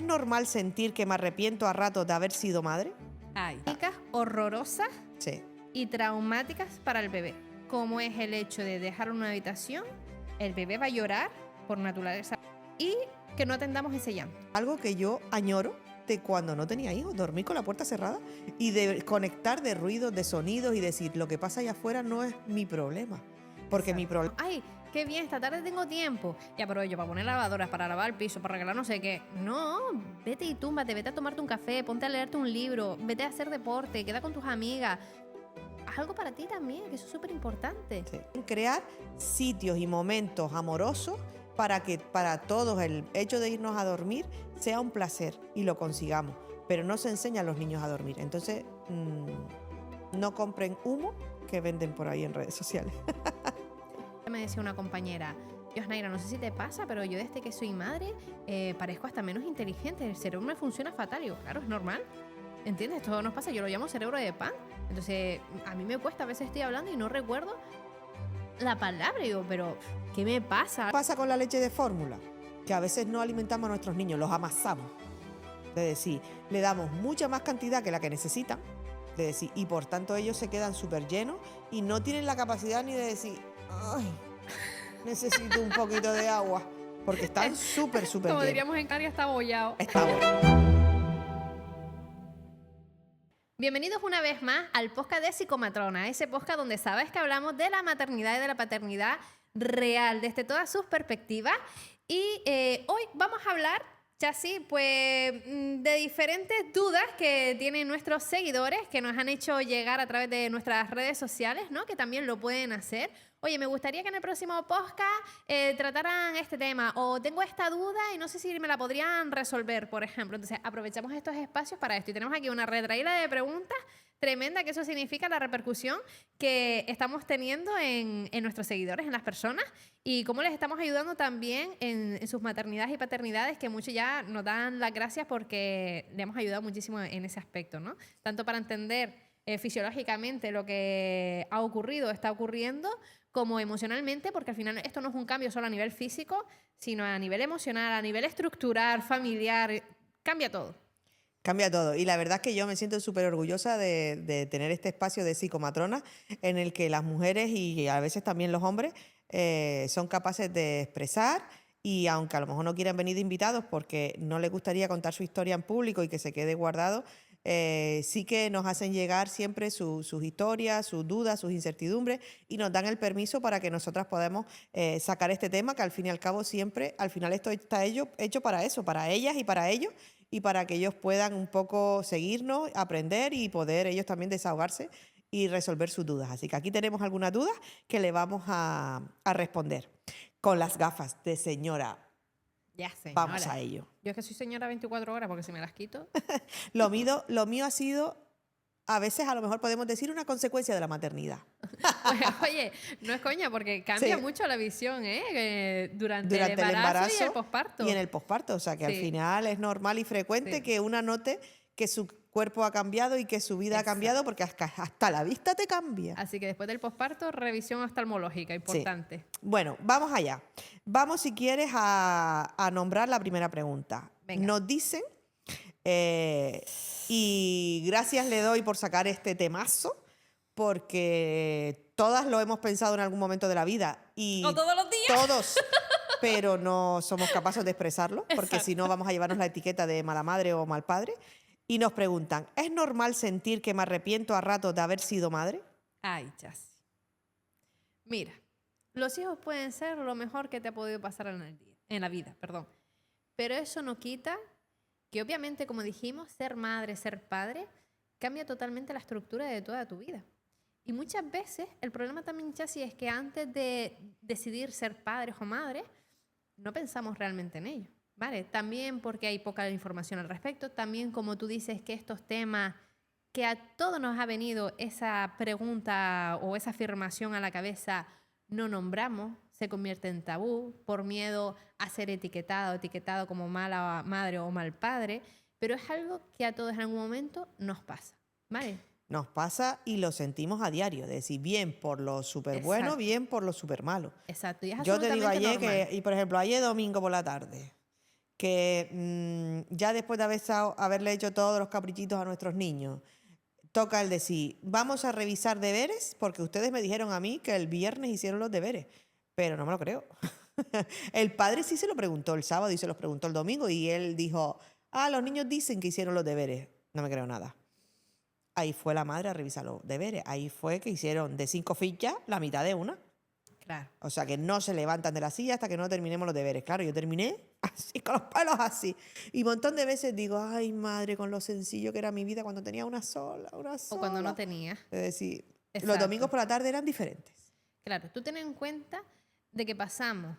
normal sentir que me arrepiento a ratos de haber sido madre? Hay técnicas horrorosas Sí. y traumáticas para el bebé, como es el hecho de dejarlo en una habitación, el bebé va a llorar por naturaleza y que no atendamos ese llanto. Algo que yo añoro de cuando no tenía hijos, dormir con la puerta cerrada y de conectar de ruidos, de sonidos y decir, lo que pasa allá afuera no es mi problema. Porque mi problema... Ay, qué bien, esta tarde tengo tiempo. Y aprovecho para poner lavadoras, para lavar el piso, para arreglar no sé qué. No, vete y túmbate, vete a tomarte un café, ponte a leerte un libro, vete a hacer deporte, queda con tus amigas. Haz algo para ti también, que eso es súper importante. Sí. Crear sitios y momentos amorosos para que para todos el hecho de irnos a dormir sea un placer y lo consigamos. Pero no se enseña a los niños a dormir. Entonces, no compren humo que venden por ahí en redes sociales. Me decía una compañera, Dios, Naira, no sé si te pasa, pero yo desde que soy madre parezco hasta menos inteligente. El cerebro me funciona fatal. Y digo, claro, es normal. ¿Entiendes? Esto nos pasa. Yo lo llamo cerebro de pan. Entonces, a mí me cuesta. A veces estoy hablando y no recuerdo la palabra. Y digo, pero, ¿qué me pasa? ¿Qué pasa con la leche de fórmula? Que a veces no alimentamos a nuestros niños, los amasamos. Es decir, le damos mucha más cantidad que la que necesitan. Es decir, y por tanto ellos se quedan súper llenos y no tienen la capacidad ni de decir, ay, necesito un poquito de agua. Porque están súper Como llenos. diríamos en Canarias, está bollado. Está bueno. Bienvenidos una vez más al podcast de Psicomatrona, ese podcast donde sabes que hablamos de la maternidad y de la paternidad real, desde todas sus perspectivas. Y hoy vamos a hablar, Chasi, pues de diferentes dudas que tienen nuestros seguidores, que nos han hecho llegar a través de nuestras redes sociales, ¿no? Que también lo pueden hacer. Oye, me gustaría que en el próximo podcast trataran este tema, o tengo esta duda y no sé si me la podrían resolver, por ejemplo. Entonces, aprovechamos estos espacios para esto. Y tenemos aquí una retraída de preguntas tremenda, que eso significa la repercusión que estamos teniendo en nuestros seguidores, en las personas, y cómo les estamos ayudando también en sus maternidades y paternidades, que muchos ya nos dan las gracias porque le hemos ayudado muchísimo en ese aspecto, ¿no? Tanto para entender fisiológicamente lo que ha ocurrido, está ocurriendo, como emocionalmente, porque al final esto no es un cambio solo a nivel físico, sino a nivel emocional, a nivel estructural, familiar, cambia todo. Cambia todo. Y la verdad es que yo me siento súper orgullosa de tener este espacio de psicomatrona en el que las mujeres y a veces también los hombres son capaces de expresar, y aunque a lo mejor no quieran venir de invitados porque no les gustaría contar su historia en público y que se quede guardado, sí que nos hacen llegar siempre sus historias, sus dudas, sus incertidumbres, y nos dan el permiso para que nosotras podamos sacar este tema, que al fin y al cabo siempre, al final esto está hecho para eso, para ellas y para ellos, y para que ellos puedan un poco seguirnos, aprender y poder ellos también desahogarse y resolver sus dudas. Así que aquí tenemos algunas dudas que le vamos a responder con las gafas de señora. Ya, señora. Vamos a ello. Yo es que soy señora 24 horas porque si me las quito... Lo mío ha sido, a veces a lo mejor podemos decir, una consecuencia de la maternidad. Oye, no es coña porque cambia mucho la visión durante el embarazo y el posparto. Y en el posparto, o sea que al final es normal y frecuente que una note que su cuerpo ha cambiado y que su vida ha cambiado, porque hasta la vista te cambia. Así que después del posparto, revisión oftalmológica, importante. Sí. Bueno, vamos allá. Vamos, si quieres, a nombrar la primera pregunta. Venga. Nos dicen, y gracias le doy por sacar este temazo, porque todas lo hemos pensado en algún momento de la vida. Y ¡no todos los días! Todos, pero no somos capaces de expresarlo, porque si no vamos a llevarnos la etiqueta de mala madre o mal padre. Y nos preguntan, ¿es normal sentir que me arrepiento a ratos de haber sido madre? Ay, Chasi. Mira, los hijos pueden ser lo mejor que te ha podido pasar en la vida, perdón. Pero eso no quita que obviamente, como dijimos, ser madre, ser padre, cambia totalmente la estructura de toda tu vida. Y muchas veces el problema también, Chasi, es que antes de decidir ser padres o madres, no pensamos realmente en ello. ¿Vale? También porque hay poca información al respecto, también como tú dices que estos temas, que a todos nos ha venido esa pregunta o esa afirmación a la cabeza, no nombramos, se convierte en tabú por miedo a ser etiquetado como mala madre o mal padre, pero es algo que a todos en algún momento nos pasa, ¿vale? Nos pasa y lo sentimos a diario, es decir, bien por lo súper bueno, bien por lo súper malo. Exacto. Y es yo te digo absolutamente ayer normal. y por ejemplo, ayer domingo por la tarde, que ya después de haberle hecho todos los caprichitos a nuestros niños, toca el decir, vamos a revisar deberes, porque ustedes me dijeron a mí que el viernes hicieron los deberes, pero no me lo creo. El padre sí se lo preguntó el sábado y se los preguntó el domingo y él dijo, los niños dicen que hicieron los deberes. No me creo nada. Ahí fue la madre a revisar los deberes. Ahí fue que hicieron de 5 fichas la mitad de una. Claro. O sea, que no se levantan de la silla hasta que no terminemos los deberes. Claro, yo terminé así, con los pelos así. Y un montón de veces digo, ay, madre, con lo sencillo que era mi vida cuando tenía una sola. O cuando no tenía. Es decir, los Exacto. domingos por la tarde eran diferentes. Claro, tú ten en cuenta de que pasamos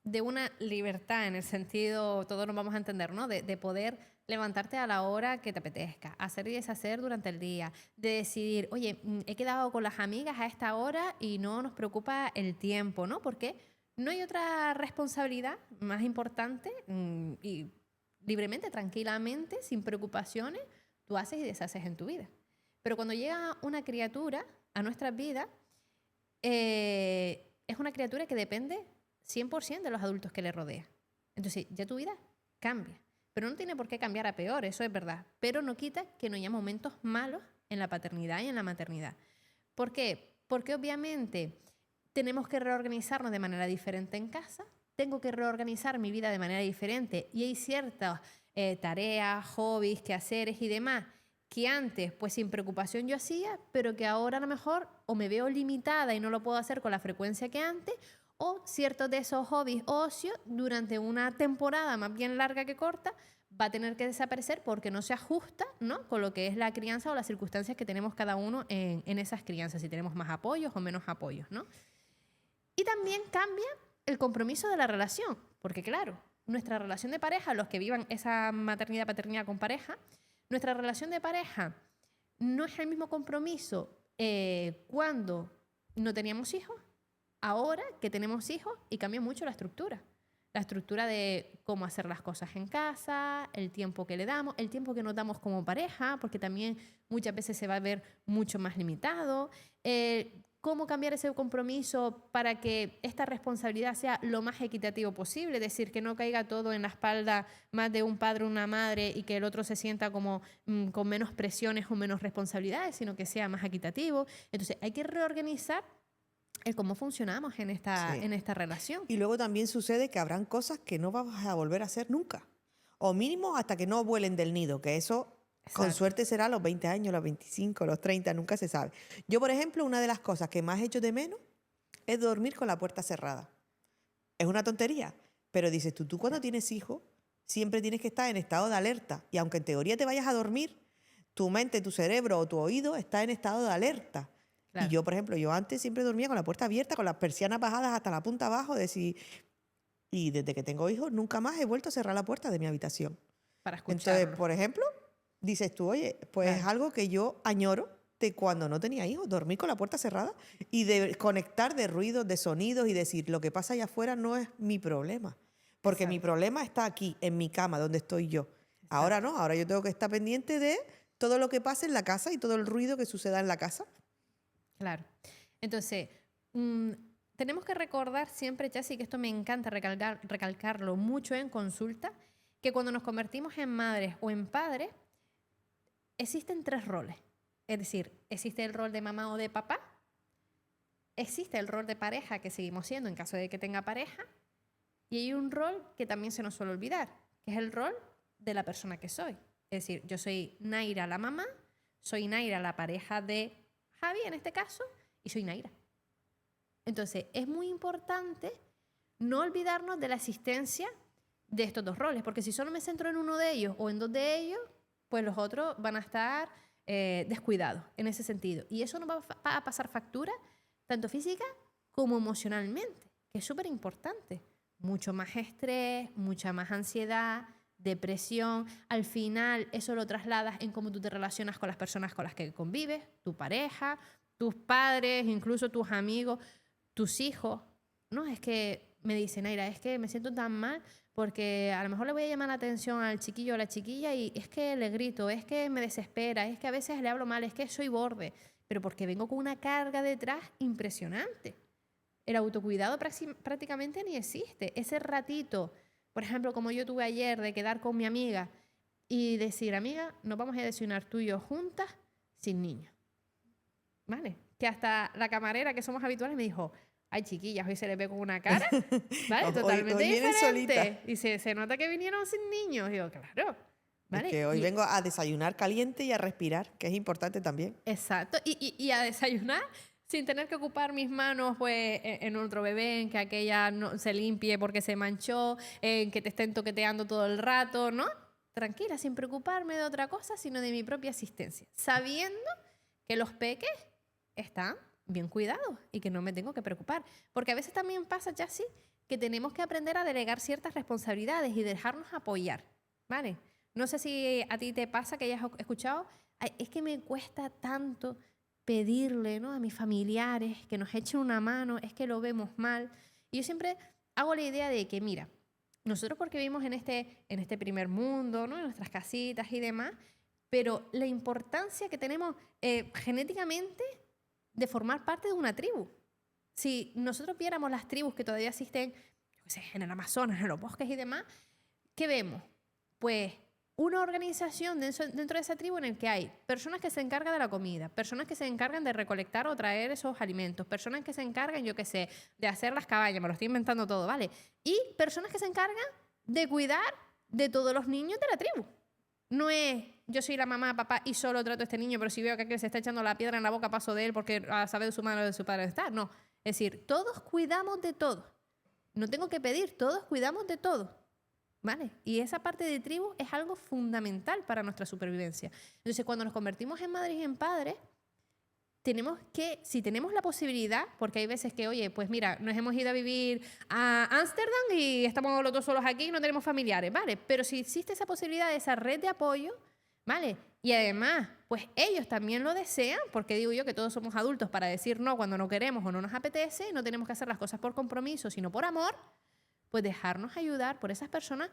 de una libertad en el sentido, todos nos vamos a entender, ¿no? De poder levantarte a la hora que te apetezca, hacer y deshacer durante el día, de decidir, oye, he quedado con las amigas a esta hora y no nos preocupa el tiempo, ¿no? Porque no hay otra responsabilidad más importante y libremente, tranquilamente, sin preocupaciones, tú haces y deshaces en tu vida. Pero cuando llega una criatura a nuestras vidas, es una criatura que depende 100% de los adultos que le rodean. Entonces, ya tu vida cambia. Pero no tiene por qué cambiar a peor, eso es verdad. Pero no quita que no haya momentos malos en la paternidad y en la maternidad. ¿Por qué? Porque obviamente tenemos que reorganizarnos de manera diferente en casa, tengo que reorganizar mi vida de manera diferente y hay ciertas tareas, hobbies, quehaceres y demás que antes, pues sin preocupación yo hacía, pero que ahora a lo mejor o me veo limitada y no lo puedo hacer con la frecuencia que antes, o ciertos de esos hobbies o ocio durante una temporada más bien larga que corta va a tener que desaparecer porque no se ajusta, ¿no?, con lo que es la crianza o las circunstancias que tenemos cada uno en esas crianzas, si tenemos más apoyos o menos apoyos, ¿no? Y también cambia el compromiso de la relación, porque claro, nuestra relación de pareja, los que vivan esa maternidad, paternidad con pareja, nuestra relación de pareja no es el mismo compromiso cuando no teníamos hijos, ahora que tenemos hijos, y cambia mucho la estructura. La estructura de cómo hacer las cosas en casa, el tiempo que le damos, el tiempo que nos damos como pareja, porque también muchas veces se va a ver mucho más limitado. Cómo cambiar ese compromiso para que esta responsabilidad sea lo más equitativo posible, es decir, que no caiga todo en la espalda más de un padre o una madre y que el otro se sienta como con menos presiones o menos responsabilidades, sino que sea más equitativo. Entonces hay que reorganizar el cómo funcionamos en esta relación. Y luego también sucede que habrán cosas que no vas a volver a hacer nunca. O mínimo hasta que no vuelen del nido, que eso con suerte será a los 20 años, los 25, los 30, nunca se sabe. Yo, por ejemplo, una de las cosas que más echo de menos es dormir con la puerta cerrada. Es una tontería, pero dices tú cuando tienes hijos siempre tienes que estar en estado de alerta. Y aunque en teoría te vayas a dormir, tu mente, tu cerebro o tu oído está en estado de alerta. Claro. Y yo, por ejemplo, yo antes siempre dormía con la puerta abierta, con las persianas bajadas hasta la punta abajo. Y desde que tengo hijos, nunca más he vuelto a cerrar la puerta de mi habitación. Para escucharlo. Entonces, por ejemplo, dices tú, oye, pues claro, es algo que yo añoro de cuando no tenía hijos, dormir con la puerta cerrada y de conectar de ruidos, de sonidos y decir, lo que pasa allá afuera no es mi problema. Porque mi problema está aquí, en mi cama, donde estoy yo. Ahora no, ahora yo tengo que estar pendiente de todo lo que pasa en la casa y todo el ruido que suceda en la casa. Claro. Entonces, tenemos que recordar siempre, Chasi, que esto me encanta recalcarlo mucho en consulta, que cuando nos convertimos en madres o en padres, existen 3 roles. Es decir, existe el rol de mamá o de papá, existe el rol de pareja que seguimos siendo en caso de que tenga pareja, y hay un rol que también se nos suele olvidar, que es el rol de la persona que soy. Es decir, yo soy Naira la mamá, soy Naira la pareja de Javi en este caso, y soy Naira. Entonces, es muy importante no olvidarnos de la existencia de estos 2 roles, porque si solo me centro en uno de ellos o en 2 de ellos, pues los otros van a estar descuidados en ese sentido. Y eso nos va a pasar factura, tanto física como emocionalmente, que es súper importante. Mucho más estrés, mucha más ansiedad, depresión. Al final, eso lo trasladas en cómo tú te relacionas con las personas con las que convives, tu pareja, tus padres, incluso tus amigos, tus hijos. No, es que me dicen, Naira, es que me siento tan mal porque a lo mejor le voy a llamar la atención al chiquillo o a la chiquilla y es que le grito, es que me desespera, es que a veces le hablo mal, es que soy borde, pero porque vengo con una carga detrás impresionante. El autocuidado prácticamente ni existe. Ese ratito Por ejemplo, como yo tuve ayer de quedar con mi amiga y decir, amiga, nos vamos a desayunar tú y yo juntas sin niños. ¿Vale? Que hasta la camarera, que somos habituales, me dijo, ay, chiquillas, hoy se le ve con una cara, ¿vale? Totalmente hoy vienen diferente. solitas. Dice, se nota que vinieron sin niños. Y yo, claro, ¿vale? Es que hoy Y- vengo a desayunar caliente y a respirar, que es importante también. Exacto. Y a desayunar sin tener que ocupar mis manos pues, en otro bebé, en que aquella no se limpie porque se manchó, en que te estén toqueteando todo el rato, ¿no? Tranquila, sin preocuparme de otra cosa, sino de mi propia asistencia. Sabiendo que los peques están bien cuidados y que no me tengo que preocupar. Porque a veces también pasa ya así que tenemos que aprender a delegar ciertas responsabilidades y dejarnos apoyar, ¿vale? No sé si a ti te pasa que hayas escuchado, "Ay, es que me cuesta tanto pedirle, ¿no?, a mis familiares que nos echen una mano, es que lo vemos mal". Y yo siempre hago la idea de que, mira, nosotros porque vivimos en este primer mundo, ¿no?, en nuestras casitas y demás, pero la importancia que tenemos genéticamente de formar parte de una tribu. Si nosotros viéramos las tribus que todavía existen, yo qué sé, en el Amazonas, en los bosques y demás, ¿qué vemos? Pues una organización dentro de esa tribu en el que hay personas que se encargan de la comida, personas que se encargan de recolectar o traer esos alimentos, personas que se encargan, yo qué sé, de hacer las cabañas, me lo estoy inventando todo, ¿vale? Y personas que se encargan de cuidar de todos los niños de la tribu. No es yo soy la mamá, papá y solo trato a este niño, pero si veo que aquel se está echando la piedra en la boca, paso de él porque sabe de su madre o de su padre está. No, es decir, todos cuidamos de todo. No tengo que pedir, todos cuidamos de todo. ¿Vale? Y esa parte de tribu es algo fundamental para nuestra supervivencia. Entonces, cuando nos convertimos en madres y en padres, tenemos que, si tenemos la posibilidad, porque hay veces que, oye, pues mira, nos hemos ido a vivir a Ámsterdam y estamos los dos solos aquí y no tenemos familiares, ¿vale? Pero si existe esa posibilidad de esa red de apoyo, ¿vale? Y además, pues ellos también lo desean, porque digo yo que todos somos adultos para decir no cuando no queremos o no nos apetece, no tenemos que hacer las cosas por compromiso, sino por amor, pues dejarnos ayudar por esas personas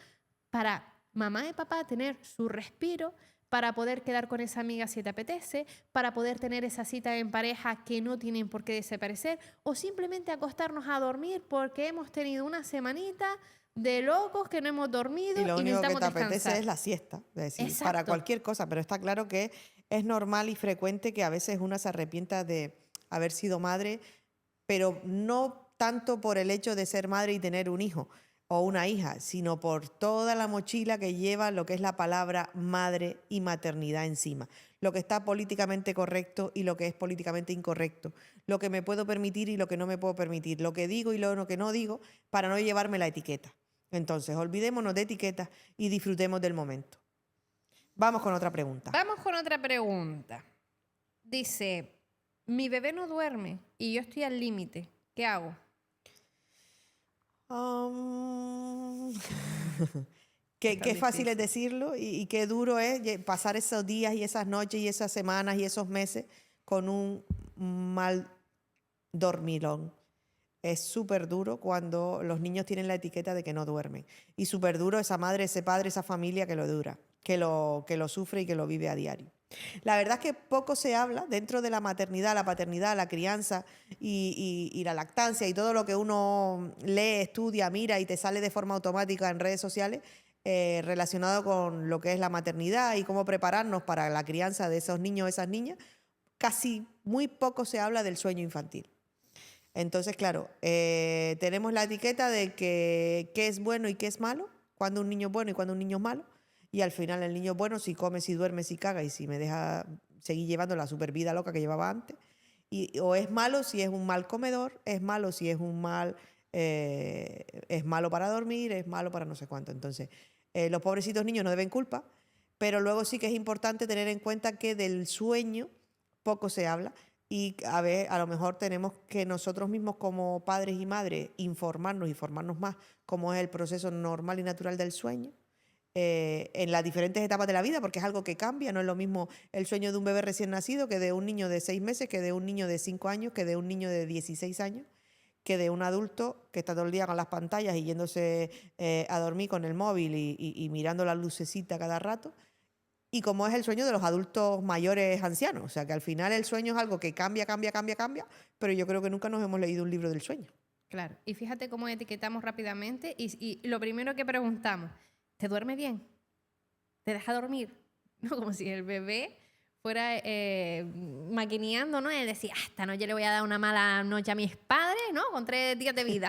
para mamá y papá tener su respiro, para poder quedar con esa amiga si te apetece, para poder tener esa cita en pareja que no tienen por qué desaparecer, o simplemente acostarnos a dormir porque hemos tenido una semanita de locos que no hemos dormido Y lo y único que necesitamos te apetece descansar. es la siesta, es decir, para Exacto. cualquier cosa, pero está claro que es normal y frecuente que a veces una se arrepienta de haber sido madre, pero no tanto por el hecho de ser madre y tener un hijo o una hija, sino por toda la mochila que lleva lo que es la palabra madre y maternidad encima, lo que está políticamente correcto y lo que es políticamente incorrecto, lo que me puedo permitir y lo que no me puedo permitir, lo que digo y lo que no digo, para no llevarme la etiqueta. Entonces, olvidémonos de etiquetas y disfrutemos del momento. Vamos con otra pregunta. Vamos con otra pregunta. Dice, mi bebé no duerme y yo estoy al límite. ¿Qué hago? Um, Está qué fácil es difícil. decirlo y qué duro es pasar esos días y esas noches y esas semanas y esos meses con un mal dormilón. Es súper duro cuando los niños tienen la etiqueta de que no duermen. Y súper duro esa madre, ese padre, esa familia que lo dura, que lo sufre y que lo vive a diario. La verdad es que poco se habla dentro de la maternidad, la paternidad, la crianza y la lactancia y todo lo que uno lee, estudia, mira y te sale de forma automática en redes sociales relacionado con lo que es la maternidad y cómo prepararnos para la crianza de esos niños o esas niñas. Casi muy poco se habla del sueño infantil. Entonces, claro, tenemos la etiqueta de que qué es bueno y qué es malo, cuando un niño es bueno y cuando un niño es malo, y al final el niño es bueno si come, si duerme, si caga y si me deja seguir llevando la super vida loca que llevaba antes, o es malo si es un mal comedor, es malo si es un mal, es malo para dormir, es malo para no sé cuánto. Entonces, los pobrecitos niños no deben culpa, pero luego sí que es importante tener en cuenta que del sueño poco se habla. Y a ver, a lo mejor tenemos que nosotros mismos como padres y madres informarnos y formarnos más cómo es el proceso normal y natural del sueño en las diferentes etapas de la vida, porque es algo que cambia, no es lo mismo el sueño de un bebé recién nacido que de un niño de 6 meses, que de un niño de 5 años, que de un niño de 16 años, que de un adulto que está todo el día con las pantallas y yéndose a dormir con el móvil y mirando la lucecita cada rato. Y como es el sueño de los adultos mayores ancianos. O sea, que al final el sueño es algo que cambia, cambia, cambia, cambia, pero yo creo que nunca nos hemos leído un libro del sueño. Claro. Y fíjate cómo etiquetamos rápidamente y lo primero que preguntamos, ¿te duerme bien? ¿Te deja dormir? ¿No? Como si el bebé fuera maquineando, ¿no? Y decía, esta noche le voy a dar una mala noche a mis padres, ¿no? Con 3 días de vida.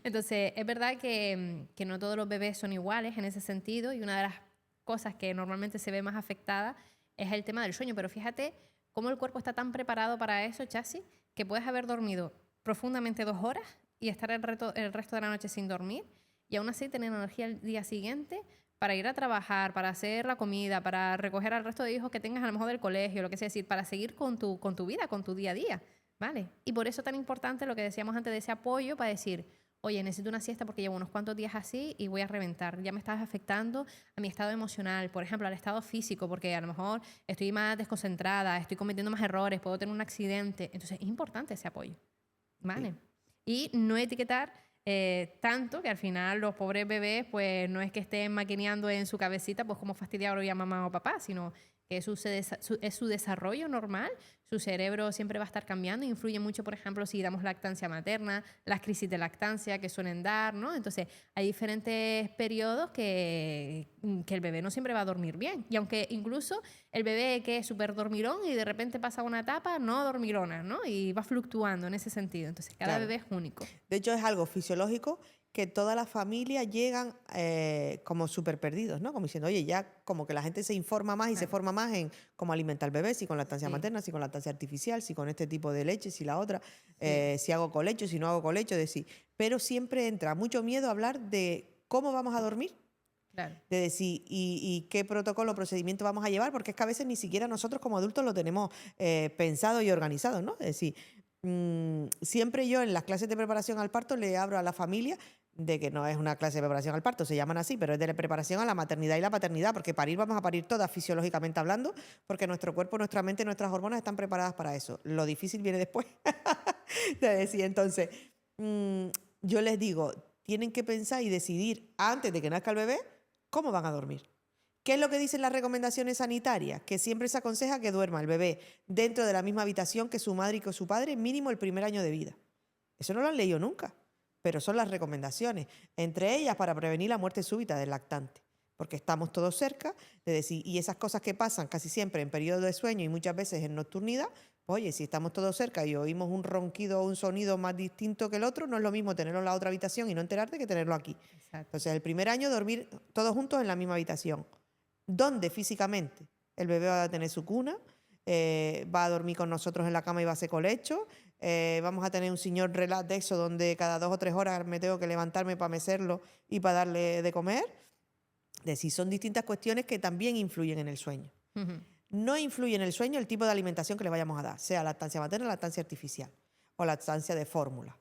Entonces, es verdad que no todos los bebés son iguales en ese sentido y una de las cosas que normalmente se ve más afectada es el tema del sueño. Pero fíjate cómo el cuerpo está tan preparado para eso, Chasi, que puedes haber dormido profundamente 2 horas y estar el resto de la noche sin dormir y aún así tener energía al día siguiente para ir a trabajar, para hacer la comida, para recoger al resto de hijos que tengas a lo mejor del colegio, lo que sea, es decir, para seguir con tu vida, con tu día a día, ¿vale? Y por eso es tan importante lo que decíamos antes de ese apoyo para decir, oye, necesito una siesta porque llevo unos cuantos días así y voy a reventar. Ya me estás afectando a mi estado emocional, por ejemplo, al estado físico, porque a lo mejor estoy más desconcentrada, estoy cometiendo más errores, puedo tener un accidente. Entonces, es importante ese apoyo, ¿vale? Sí. Y no etiquetar tanto que al final los pobres bebés pues no es que estén maquineando en su cabecita pues cómo fastidiar hoy a mamá o papá, sino que es su desarrollo normal, su cerebro siempre va a estar cambiando, influye mucho, por ejemplo, si damos lactancia materna, las crisis de lactancia que suelen dar, ¿no? Entonces, hay diferentes periodos que el bebé no siempre va a dormir bien. Y aunque incluso el bebé que es súper dormilón y de repente pasa una etapa no dormilona, ¿no? Y va fluctuando en ese sentido. Entonces, cada bebé es único. De hecho, es algo fisiológico que todas las familias llegan como súper perdidos, ¿no? Como diciendo, oye, ya como que la gente se informa más y se forma más en cómo alimentar al bebé, si con lactancia materna, si con lactancia artificial, si con este tipo de leche, si la otra, si hago colecho, si no hago colecho, decir. Pero siempre entra mucho miedo a hablar de cómo vamos a dormir. Claro. De decir, y qué protocolo, procedimiento vamos a llevar, porque es que a veces ni siquiera nosotros como adultos lo tenemos pensado y organizado, ¿no? Es decir, siempre yo en las clases de preparación al parto le abro a la familia de que no es una clase de preparación al parto, se llaman así, pero es de preparación a la maternidad y la paternidad, porque parir vamos a parir todas fisiológicamente hablando, porque nuestro cuerpo, nuestra mente, nuestras hormonas están preparadas para eso. Lo difícil viene después. De decir, entonces, yo les digo, tienen que pensar y decidir antes de que nazca el bebé cómo van a dormir. ¿Qué es lo que dicen las recomendaciones sanitarias? Que siempre se aconseja que duerma el bebé dentro de la misma habitación que su madre y que su padre, mínimo el primer año de vida. Eso no lo han leído nunca, pero son las recomendaciones. Entre ellas, para prevenir la muerte súbita del lactante, porque estamos todos cerca de decir, y esas cosas que pasan casi siempre en periodo de sueño y muchas veces en nocturnidad, oye, si estamos todos cerca y oímos un ronquido o un sonido más distinto que el otro, no es lo mismo tenerlo en la otra habitación y no enterarte que tenerlo aquí. Exacto. Entonces, el primer año dormir todos juntos en la misma habitación. ¿Dónde físicamente? El bebé va a tener su cuna, va a dormir con nosotros en la cama y va a hacer colecho, vamos a tener un señor relax de eso donde cada 2 o 3 horas me tengo que levantarme para mecerlo y para darle de comer. Es decir, son distintas cuestiones que también influyen en el sueño. No influye en el sueño el tipo de alimentación que le vayamos a dar, sea lactancia materna, lactancia artificial o lactancia de fórmula.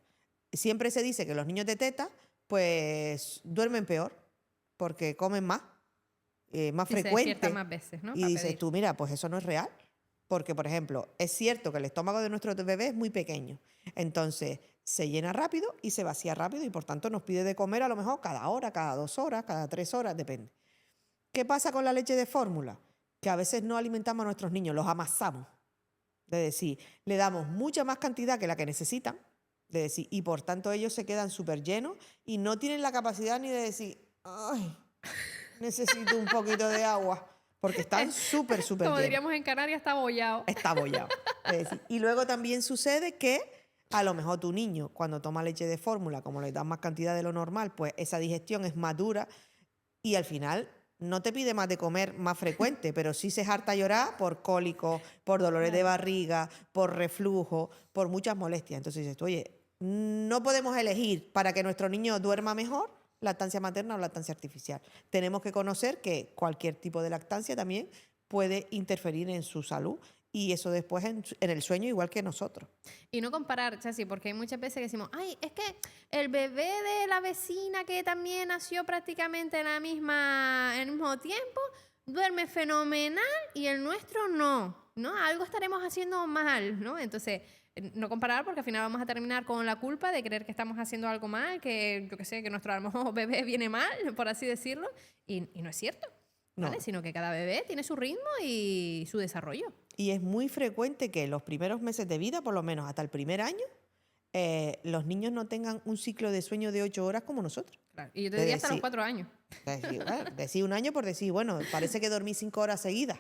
Siempre se dice que los niños de teta pues duermen peor porque comen más frecuente. Más veces, ¿no? Y dices tú, mira, pues eso no es real. Porque, por ejemplo, es cierto que el estómago de nuestro bebé es muy pequeño. Entonces, se llena rápido y se vacía rápido y, por tanto, nos pide de comer a lo mejor cada hora, cada 2 horas, cada 3 horas, depende. ¿Qué pasa con la leche de fórmula? Que a veces no alimentamos a nuestros niños, los amasamos. Es decir, le damos mucha más cantidad que la que necesitan. Es decir, y por tanto ellos se quedan súper llenos y no tienen la capacidad ni de decir, ay, necesito un poquito de agua, porque están súper llenos. Como diríamos en Canarias, está bollado. Está bollado. Es decir, y luego también sucede que a lo mejor tu niño, cuando toma leche de fórmula, como le das más cantidad de lo normal, pues esa digestión es más dura y al final no te pide más de comer más frecuente, pero sí se harta a llorar por cólicos, por dolores de barriga, por reflujo, por muchas molestias. Entonces dices, oye, no podemos elegir para que nuestro niño duerma mejor lactancia materna o lactancia artificial. Tenemos que conocer que cualquier tipo de lactancia también puede interferir en su salud y eso después en el sueño igual que nosotros. Y no comparar, Chasi, porque hay muchas veces que decimos, ay, es que el bebé de la vecina que también nació prácticamente en el mismo tiempo, duerme fenomenal y el nuestro no, ¿no? Algo estaremos haciendo mal, ¿no? Entonces, no comparar porque al final vamos a terminar con la culpa de creer que estamos haciendo algo mal, que yo qué sé, que nuestro a lo mejor bebé viene mal, por así decirlo, y no es cierto, ¿vale? No. Sino que cada bebé tiene su ritmo y su desarrollo. Y es muy frecuente que los primeros meses de vida, por lo menos hasta el primer año, los niños no tengan un ciclo de sueño de 8 horas como nosotros. Claro. Y yo te De diría hasta los decir, 4 años. decir un año por decir, bueno, parece que dormí 5 horas seguidas.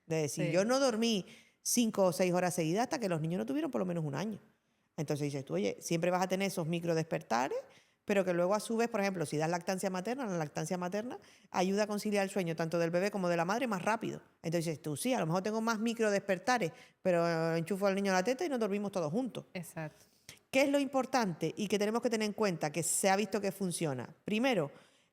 De decir, Sí. yo no dormí 5 o 6 horas seguidas hasta que los niños no tuvieron por lo menos un año. Entonces dices tú, oye, siempre vas a tener esos micro despertares, pero que luego a su vez, por ejemplo, si das lactancia materna, la lactancia materna ayuda a conciliar el sueño tanto del bebé como de la madre más rápido. Entonces dices tú, sí, a lo mejor tengo más micro despertares, pero enchufo al niño a la teta y nos dormimos todos juntos. Exacto. ¿Qué es lo importante y que tenemos que tener en cuenta que se ha visto que funciona? Primero,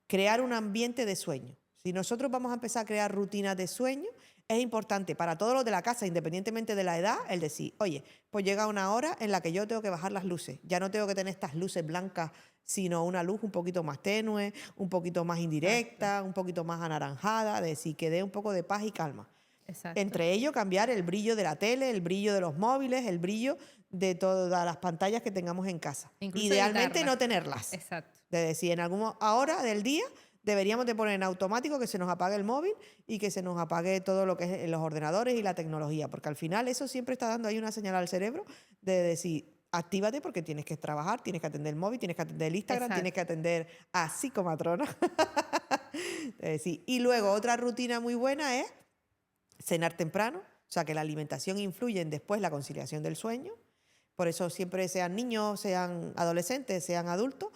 crear un ambiente de sueño. Si nosotros vamos a empezar a crear rutinas de sueño, es importante para todos los de la casa, independientemente de la edad, el decir, oye, pues llega una hora en la que yo tengo que bajar las luces. Ya no tengo que tener estas luces blancas, sino una luz un poquito más tenue, un poquito más indirecta, un poquito más anaranjada, es decir, que dé un poco de paz y calma. Exacto. Entre ellos, cambiar el brillo de la tele, el brillo de los móviles, el brillo de todas las pantallas que tengamos en casa. Incluso Idealmente evitarlas. no tenerlas. Exacto. De decir, en alguna hora del día deberíamos de poner en automático que se nos apague el móvil y que se nos apague todo lo que es los ordenadores y la tecnología, porque al final eso siempre está dando ahí una señal al cerebro de decir, actívate porque tienes que trabajar, tienes que atender el móvil, tienes que atender el Instagram, Exacto. tienes que atender a psicomatrona. Es decir, y luego otra rutina muy buena es cenar temprano, o sea que la alimentación influye en después la conciliación del sueño. Por eso siempre sean niños, sean adolescentes, sean adultos,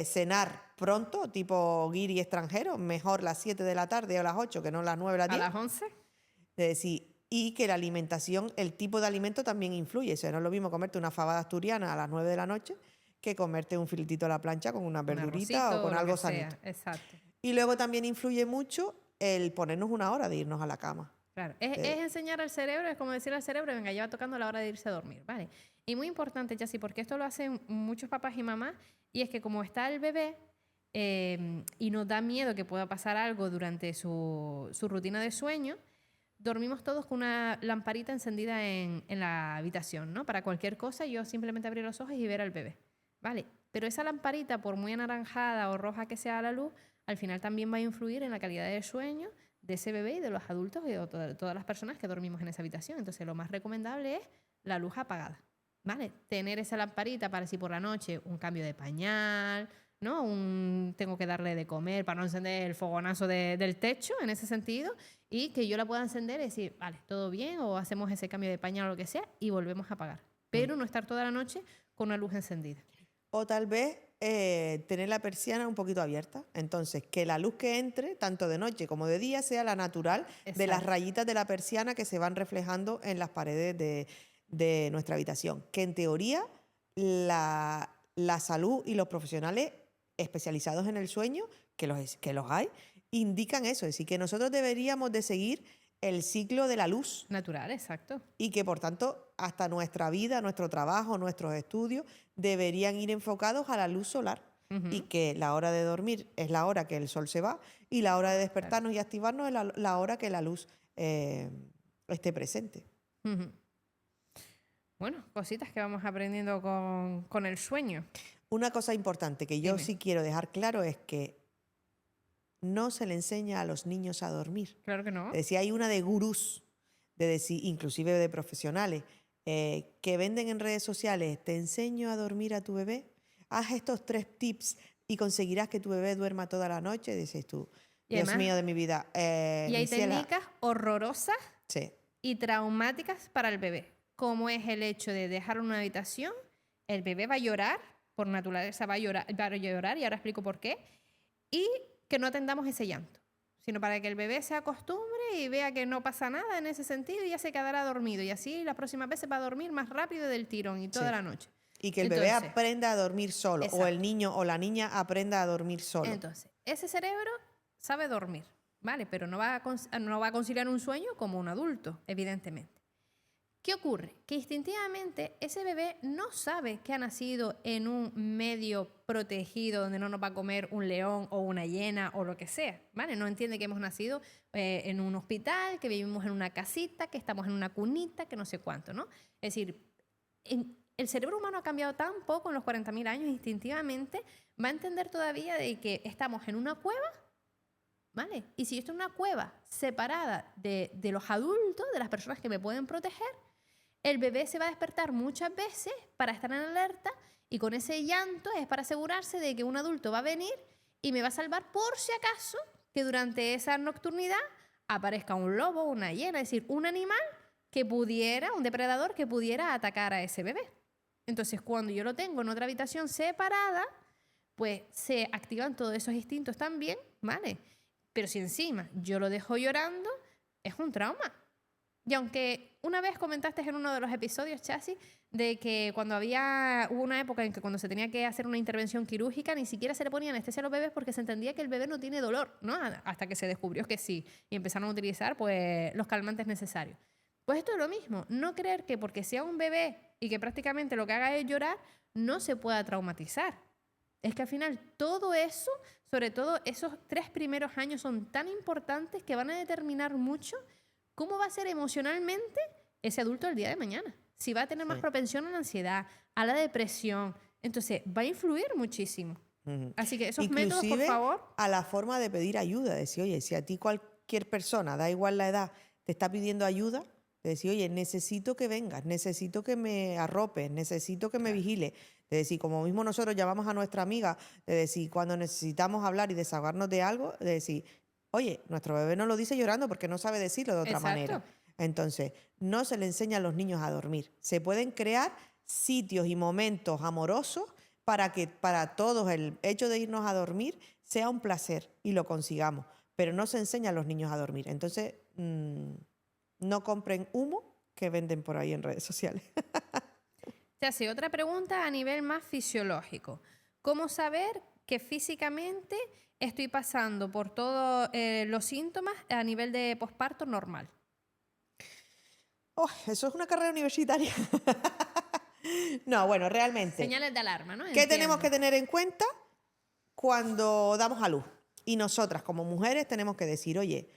cenar pronto, tipo guiri extranjero, mejor las 7 de la tarde o las 8 que no las 9 o las A 10. las 11. Es decir, y que la alimentación, el tipo de alimento también influye. O sea, no es lo mismo comerte una fabada asturiana a las 9 de la noche que comerte un filetito a la plancha con una Un verdurita arrocito o con lo algo que sea. sanito. Exacto. Y luego también influye mucho el ponernos una hora de irnos a la cama. Claro, es enseñar al cerebro, es como decir al cerebro, venga, ya va tocando la hora de irse a dormir, ¿vale? Y muy importante, Jessy, porque esto lo hacen muchos papás y mamás, y es que como está el bebé y nos da miedo que pueda pasar algo durante su rutina de sueño, dormimos todos con una lamparita encendida en la habitación, ¿no? Para cualquier cosa, yo simplemente abrir los ojos y ver al bebé, ¿vale? Pero esa lamparita, por muy anaranjada o roja que sea la luz, al final también va a influir en la calidad del sueño de ese bebé y de los adultos y de todas las personas que dormimos en esa habitación. Entonces, lo más recomendable es la luz apagada, ¿vale? Tener esa lamparita para si por la noche un cambio de pañal, ¿no? Tengo que darle de comer para no encender el fogonazo del techo, en ese sentido, y que yo la pueda encender y decir, vale, todo bien, o hacemos ese cambio de pañal o lo que sea, y volvemos a apagar. Pero no estar toda la noche con una luz encendida. O tal vez tener la persiana un poquito abierta. Entonces, que la luz que entre, tanto de noche como de día, sea la natural de las Exacto. rayitas de la persiana que se van reflejando en las paredes de nuestra habitación. Que en teoría la salud y los profesionales especializados en el sueño, que los hay, indican eso. Es decir, que nosotros deberíamos de seguir el ciclo de la luz Natural, exacto. y que por tanto hasta nuestra vida, nuestro trabajo, nuestros estudios deberían ir enfocados a la luz solar y que la hora de dormir es la hora que el sol se va y la hora de despertarnos y activarnos es la hora que la luz esté presente. Ujú. Bueno, cositas que vamos aprendiendo con el sueño. Una cosa importante que yo Dime. sí quiero dejar claro es que no se le enseña a los niños a dormir. Claro que no. Es decir, hay una de gurús, de decir, inclusive de profesionales, que venden en redes sociales, te enseño a dormir a tu bebé, haz estos 3 tips y conseguirás que tu bebé duerma toda la noche, dices tú. Y Dios además- mío de mi vida. Y hay Misiela, técnicas horrorosas sí, y traumáticas para el bebé, como es el hecho de dejarlo en una habitación, el bebé va a llorar, por naturaleza va a llorar y ahora explico por qué, y que no atendamos ese llanto, sino para que el bebé se acostumbre y vea que no pasa nada en ese sentido y ya se quedará dormido y así las próximas veces va a dormir más rápido del tirón y toda Sí. la noche. y que el bebé Entonces- aprenda a dormir solo, o Exacto. el niño o la niña aprenda a dormir solo. Entonces, ese cerebro sabe dormir, ¿vale? Pero no va a conciliar un sueño como un adulto, evidentemente. ¿Qué ocurre? Que instintivamente ese bebé no sabe que ha nacido en un medio protegido donde no nos va a comer un león o una hiena o lo que sea, ¿vale? No entiende que hemos nacido en un hospital, que vivimos en una casita, que estamos en una cunita, que no sé cuánto, ¿no? Es decir, el cerebro humano ha cambiado tan poco en los 40.000 años, instintivamente va a entender todavía de que estamos en una cueva, ¿vale? Y si yo estoy en una cueva separada de los adultos, de las personas que me pueden proteger, el bebé se va a despertar muchas veces para estar en alerta y con ese llanto es para asegurarse de que un adulto va a venir y me va a salvar por si acaso que durante esa nocturnidad aparezca un lobo, una hiena, es decir, un animal que pudiera, un depredador que pudiera atacar a ese bebé. Entonces, cuando yo lo tengo en otra habitación separada, pues se activan todos esos instintos también, ¿vale? Pero si encima yo lo dejo llorando, es un trauma. Y aunque una vez comentaste en uno de los episodios, Chasi, de que hubo una época en que cuando se tenía que hacer una intervención quirúrgica ni siquiera se le ponía anestesia a los bebés porque se entendía que el bebé no tiene dolor, ¿no? Hasta que se descubrió que sí y empezaron a utilizar pues los calmantes necesarios. Pues esto es lo mismo, no creer que porque sea un bebé y que prácticamente lo que haga es llorar, no se pueda traumatizar. Es que al final todo eso, sobre todo esos 3 primeros años, son tan importantes que van a determinar mucho cómo va a ser emocionalmente ese adulto el día de mañana. Si va a tener más propensión a la ansiedad, a la depresión. Entonces, va a influir muchísimo. Así que esos métodos, por favor. A la forma de pedir ayuda. Decir, oye, si a ti cualquier persona, da igual la edad, te está pidiendo ayuda, de decir, oye, necesito que vengas, necesito que me arropes, necesito que me vigiles. De decir, como mismo nosotros llamamos a nuestra amiga, de decir, cuando necesitamos hablar y desahogarnos de algo, de decir, oye, nuestro bebé no lo dice llorando porque no sabe decirlo de otra manera. Entonces, no se le enseña a los niños a dormir. Se pueden crear sitios y momentos amorosos para que para todos el hecho de irnos a dormir sea un placer y lo consigamos. Pero no se enseña a los niños a dormir. Entonces, no compren humo que venden por ahí en redes sociales. Te hace otra pregunta a nivel más fisiológico. ¿Cómo saber que físicamente estoy pasando por todos los síntomas a nivel de posparto normal? Oh, eso es una carrera universitaria. No, bueno, realmente. Señales de alarma, ¿no? ¿Qué tenemos que tener en cuenta cuando damos a luz? Y nosotras como mujeres tenemos que decir, oye,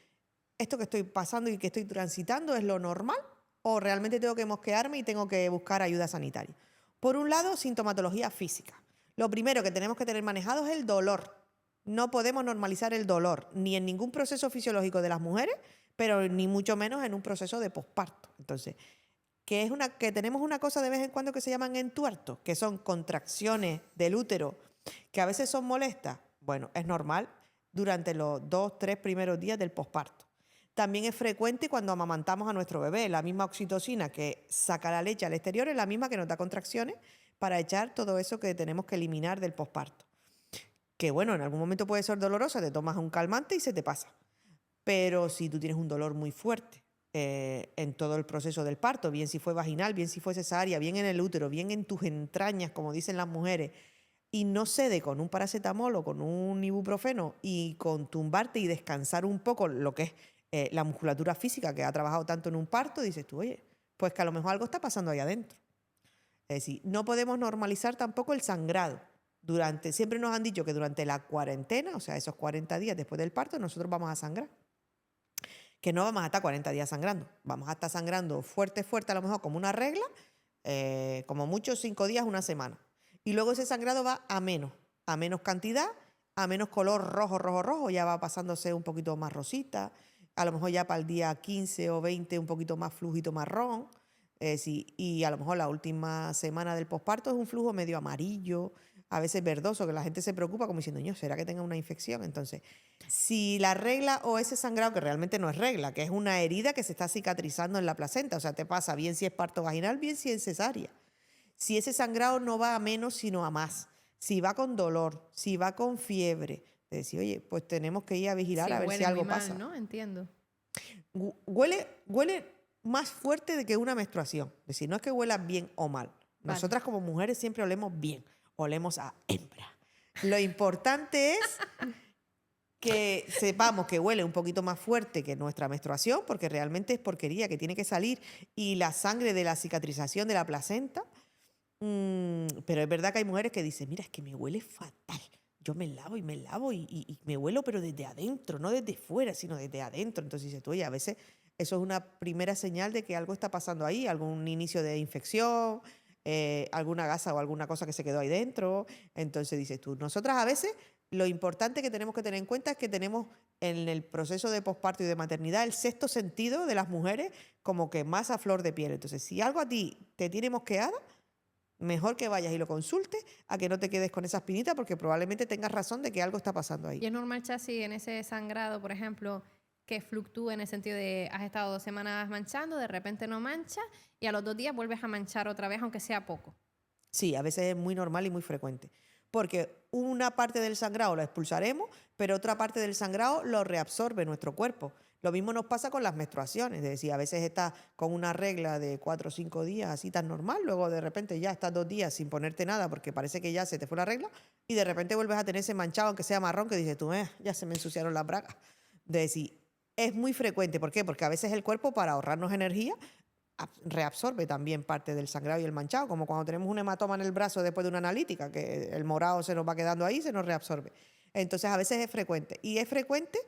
¿esto que estoy pasando y que estoy transitando es lo normal o realmente tengo que mosquearme y tengo que buscar ayuda sanitaria? Por un lado, sintomatología física. Lo primero que tenemos que tener manejado es el dolor. No podemos normalizar el dolor, ni en ningún proceso fisiológico de las mujeres, pero ni mucho menos en un proceso de posparto. Entonces, que tenemos una cosa de vez en cuando que se llaman entuertos, que son contracciones del útero, que a veces son molestas. Bueno, es normal durante los 2-3 primeros días del posparto. También es frecuente cuando amamantamos a nuestro bebé. La misma oxitocina que saca la leche al exterior es la misma que nos da contracciones para echar todo eso que tenemos que eliminar del posparto. Que bueno, en algún momento puede ser dolorosa, te tomas un calmante y se te pasa. Pero si tú tienes un dolor muy fuerte en todo el proceso del parto, bien si fue vaginal, bien si fue cesárea, bien en el útero, bien en tus entrañas, como dicen las mujeres, y no cede con un paracetamol o con un ibuprofeno y con tumbarte y descansar un poco lo que es la musculatura física que ha trabajado tanto en un parto, dices tú, oye, pues que a lo mejor algo está pasando ahí adentro. Es decir, no podemos normalizar tampoco el sangrado. Siempre nos han dicho que durante la cuarentena, o sea, esos 40 días después del parto, nosotros vamos a sangrar. Que no vamos a estar 40 días sangrando. Vamos a estar sangrando fuerte, a lo mejor como una regla, como mucho 5 días, una semana. Y luego ese sangrado va a menos cantidad, a menos color rojo, ya va pasándose un poquito más rosita. A lo mejor ya para el día 15 o 20 un poquito más flujito marrón. Sí, y a lo mejor la última semana del posparto es un flujo medio amarillo, a veces verdoso, que la gente se preocupa como diciendo, ¿será que tenga una infección? Entonces, si la regla o ese sangrado, que realmente no es regla, que es una herida que se está cicatrizando en la placenta, o sea, te pasa bien si es parto vaginal, bien si es cesárea. Si ese sangrado no va a menos, sino a más, si va con dolor, si va con fiebre, te decir, oye, pues tenemos que ir a vigilar a ver si algo pasa. ¿No? Entiendo. Huele más fuerte de que una menstruación. Es decir, no es que huela bien o mal. Nosotras como mujeres siempre olemos bien, olemos a hembra. Lo importante es que sepamos que huele un poquito más fuerte que nuestra menstruación, porque realmente es porquería que tiene que salir, y la sangre de la cicatrización de la placenta. Pero es verdad que hay mujeres que dicen, mira, es que me huele fatal. Yo me lavo y me huelo, pero desde adentro, no desde fuera, sino desde adentro. Entonces dices tú, oye, a veces eso es una primera señal de que algo está pasando ahí, algún inicio de infección, alguna gasa o alguna cosa que se quedó ahí dentro. Entonces dices tú, nosotras a veces lo importante que tenemos que tener en cuenta es que tenemos en el proceso de posparto y de maternidad, el sexto sentido de las mujeres como que más a flor de piel. Entonces, si algo a ti te tiene mosqueada, mejor que vayas y lo consultes a que no te quedes con esa espinita porque probablemente tengas razón de que algo está pasando ahí. Y es normal, Chasi, en ese sangrado, por ejemplo, que fluctúe en el sentido de has estado 2 semanas manchando, de repente no mancha y a los 2 días vuelves a manchar otra vez, aunque sea poco. Sí, a veces es muy normal y muy frecuente. Porque una parte del sangrado lo expulsaremos, pero otra parte del sangrado lo reabsorbe nuestro cuerpo. Lo mismo nos pasa con las menstruaciones. Es decir, a veces estás con una regla de 4 o 5 días así tan normal, luego de repente ya estás 2 días sin ponerte nada porque parece que ya se te fue la regla y de repente vuelves a tener ese manchado, aunque sea marrón, que dices tú, ya se me ensuciaron las bragas. Es decir, es muy frecuente. ¿Por qué? Porque a veces el cuerpo, para ahorrarnos energía, reabsorbe también parte del sangrado y el manchado, como cuando tenemos un hematoma en el brazo después de una analítica, que el morado se nos va quedando ahí, se nos reabsorbe. Entonces a veces es frecuente. Y es frecuente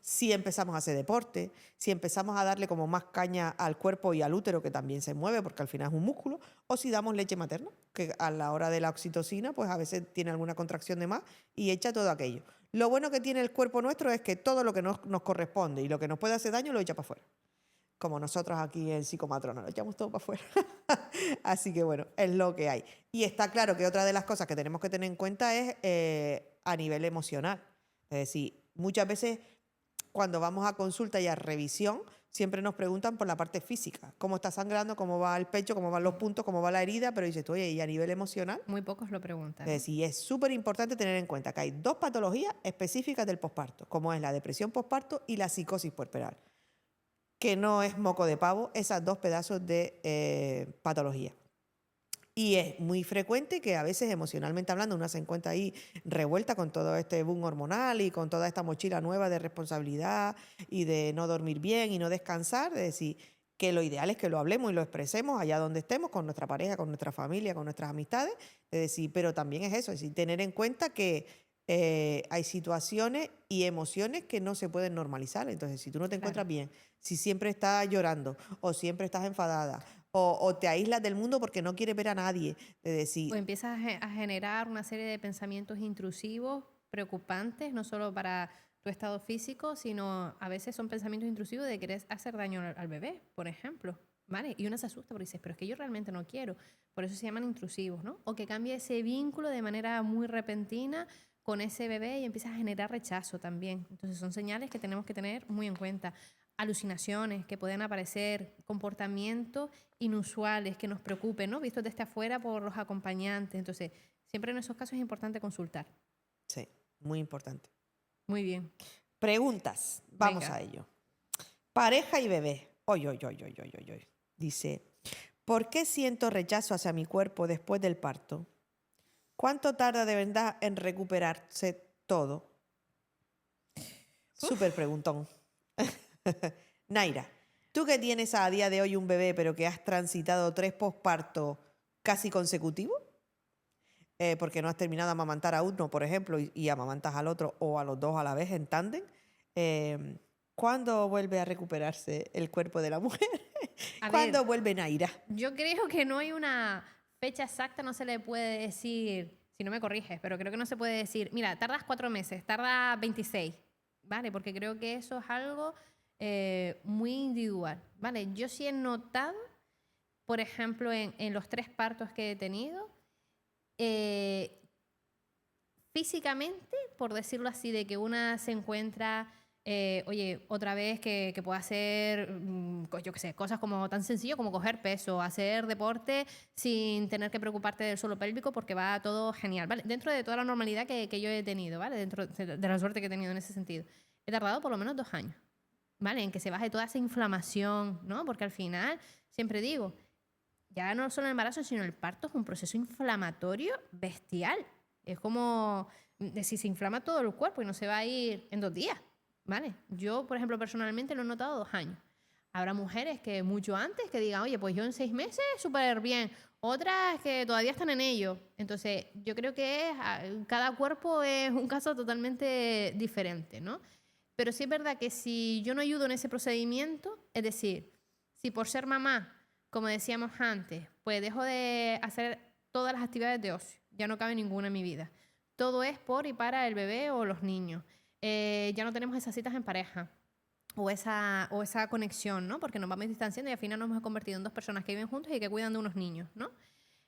si empezamos a hacer deporte, si empezamos a darle como más caña al cuerpo y al útero, que también se mueve porque al final es un músculo, o si damos leche materna, que a la hora de la oxitocina, pues a veces tiene alguna contracción de más y echa todo aquello. Lo bueno que tiene el cuerpo nuestro es que todo lo que nos corresponde y lo que nos puede hacer daño lo echa para afuera. Como nosotros aquí en Psicomatrona, lo echamos todo para afuera. Así que bueno, es lo que hay. Y está claro que otra de las cosas que tenemos que tener en cuenta es a nivel emocional. Es decir, muchas veces cuando vamos a consulta y a revisión, siempre nos preguntan por la parte física. Cómo está sangrando, cómo va el pecho, cómo van los puntos, cómo va la herida, pero dices tú, oye, ¿y a nivel emocional? Muy pocos lo preguntan. Es decir, es súper importante tener en cuenta que hay 2 patologías específicas del posparto, como es la depresión posparto y la psicosis puerperal, que no es moco de pavo, esas 2 pedazos de patología. Y es muy frecuente que a veces emocionalmente hablando una se encuentra ahí revuelta con todo este boom hormonal y con toda esta mochila nueva de responsabilidad y de no dormir bien y no descansar. Es decir, que lo ideal es que lo hablemos y lo expresemos allá donde estemos, con nuestra pareja, con nuestra familia, con nuestras amistades. Es decir, pero también es eso, es decir, tener en cuenta que hay situaciones y emociones que no se pueden normalizar. Entonces, si tú no te encuentras bien, si siempre estás llorando o siempre estás enfadada o te aíslas del mundo porque no quieres ver a nadie, de O decir, empiezas a generar una serie de pensamientos intrusivos, preocupantes, no solo para tu estado físico, sino a veces son pensamientos intrusivos de querer hacer daño al bebé, por ejemplo. ¿Vale? Y uno se asusta porque dices, pero es que yo realmente no quiero. Por eso se llaman intrusivos, ¿no? O que cambia ese vínculo de manera muy repentina con ese bebé y empiezas a generar rechazo también. Entonces son señales que tenemos que tener muy en cuenta. Alucinaciones que pueden aparecer, comportamientos inusuales que nos preocupen, ¿no? Vistos desde afuera por los acompañantes. Entonces, siempre en esos casos es importante consultar. sí, muy importante. Muy bien. Preguntas, vamos Venga. a ello. Pareja y bebé. Oy, oy, oy, oy, oy, oy, oy. Dice, ¿por qué siento rechazo hacia mi cuerpo después del parto? ¿Cuánto tarda de verdad en recuperarse todo? Súper preguntón. Naira, tú que tienes a día de hoy un bebé, pero que has transitado 3 pospartos casi consecutivos, porque no has terminado de amamantar a uno, por ejemplo, y amamantas al otro o a los 2 a la vez en tándem, ¿cuándo vuelve a recuperarse el cuerpo de la mujer? A ¿Cuándo ver, vuelve Naira? yo creo que no hay una fecha exacta, no se le puede decir, si no me corriges, pero creo que no se puede decir, mira, tardas 4 meses, tarda 26, ¿vale? Porque creo que eso es algo muy individual, ¿vale? Yo sí he notado, por ejemplo, en los 3 partos que he tenido, físicamente, por decirlo así, de que una se encuentra, oye, otra vez que pueda hacer, yo qué sé, cosas como tan sencillo como coger peso, hacer deporte sin tener que preocuparte del suelo pélvico porque va todo genial, ¿vale? Dentro de toda la normalidad que yo he tenido, ¿vale? Dentro de la suerte que he tenido en ese sentido. He tardado por lo menos 2 años, ¿vale? En que se baje toda esa inflamación, ¿no? Porque al final, siempre digo, ya no solo el embarazo, sino el parto es un proceso inflamatorio bestial. Es como si se inflama todo el cuerpo y no se va a ir en 2 días, ¿vale? Yo, por ejemplo, personalmente lo he notado 2 años. Habrá mujeres que mucho antes que digan, oye, pues yo en 6 meses súper bien. Otras que todavía están en ello. Entonces, yo creo que cada cuerpo es un caso totalmente diferente, ¿no? Pero sí es verdad que si yo no ayudo en ese procedimiento, es decir, si por ser mamá, como decíamos antes, pues dejo de hacer todas las actividades de ocio, ya no cabe ninguna en mi vida. Todo es por y para el bebé o los niños. ya no tenemos esas citas en pareja o esa conexión, ¿no? Porque nos vamos distanciando y al final nos hemos convertido en dos personas que viven juntos y que cuidan de unos niños, ¿no?